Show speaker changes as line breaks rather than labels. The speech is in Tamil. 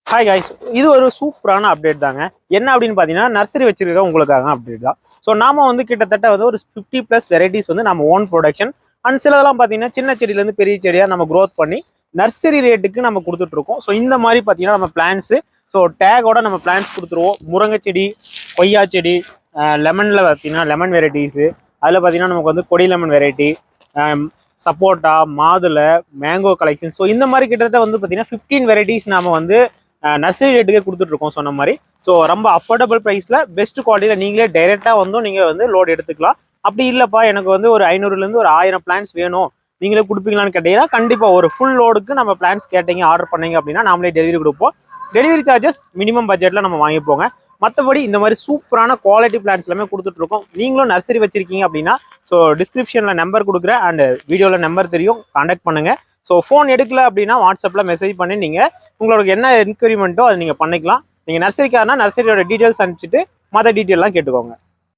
ஹாய் கைஸ், இது ஒரு சூப்பரான அப்டேட் தாங்க. என்ன அப்படின்னு பார்த்தீங்கன்னா, நர்சரி வச்சிருக்க உங்களுக்காக அப்டேட் தான். ஸோ நாம வந்து கிட்டத்தட்ட வந்து ஒரு 50+ வெரைட்டிஸ் வந்து நம்ம ஓன் ப்ரொடக்ஷன் அண்ட் சிலதெல்லாம் பார்த்தீங்கன்னா சின்ன செடியிலேருந்து பெரிய செடியாக நம்ம க்ரோத் பண்ணி நர்சரி ரேட்டுக்கு நம்ம கொடுத்துட்டு இருக்கோம். ஸோ இந்த மாதிரி பார்த்தீங்கன்னா நம்ம பிளான்ஸு ஸோ டேகோட நம்ம பிளான்ஸ் கொடுத்துருவோம். முருங்கை செடி, கொய்யா செடி, லெமனில் பார்த்தீங்கன்னா லெமன் வெரைட்டிஸு, அதில் பார்த்தீங்கன்னா நமக்கு வந்து கொடி லெமன் வெரைட்டி, சப்போட்டா, மாதுளை, மேங்கோ கலெக்ஷன். ஸோ இந்த மாதிரி கிட்டத்தட்ட வந்து பார்த்தீங்கன்னா 15 வெரைட்டிஸ் நாம வந்து நர்சரி ரேட்டுக்கே கொடுத்துட்ருக்கோம் சொன்ன மாதிரி. ஸோ ரொம்ப அஃபோர்டபுள் ப்ரைஸில் பெஸ்ட் குவாலிட்டியில் நீங்களே டைரெக்டாக வந்து நீங்கள் வந்து லோடு எடுத்துக்கலாம். அப்படி இல்லைப்பா எனக்கு வந்து ஒரு 500லேருந்து ஒரு 1000 பிளான்ஸ் வேணும், நீங்களே கொடுப்பீங்களான்னு கேட்டீங்கன்னா கண்டிப்பாக ஒரு ஃபுல் லோடுக்கு நம்ம பிளான்ஸ் கேட்டீங்க ஆர்டர் பண்ணீங்க அப்படின்னா நாமளே டெலிவரி கொடுப்போம். டெலிவரி சார்ஜஸ் மினிமம் பட்ஜெட்டில் நம்ம வாங்கிப்போங்க. மற்றபடி இந்த மாதிரி சூப்பரான குவாலிட்டி பிளான்ஸ் எல்லாமே கொடுத்துட்ருக்கோம். நீங்களும் நர்சரி வச்சிருக்கீங்க அப்படின்னா ஸோ டிஸ்கிரிப்ஷனில் நம்பர் கொடுக்குறேன் அண்ட் வீடியோவில் நம்பர் தெரியும், கான்டாக்ட் பண்ணுங்கள். ஸோ ஃபோன் எடுக்கல அப்படின்னா வாட்ஸ்அப்பில் மெசேஜ் பண்ணி நீங்கள் உங்களுக்கு என்ன என்கொயரிமெண்ட்டோ அதை நீங்கள் பண்ணிக்கலாம். நீங்கள் நர்சரிக்காரனா நர்சரியோட டீட்டெயில்ஸ் அனுப்பிச்சிட்டு மற்ற டீட்டெயிலாம் கேட்டுக்கோங்க.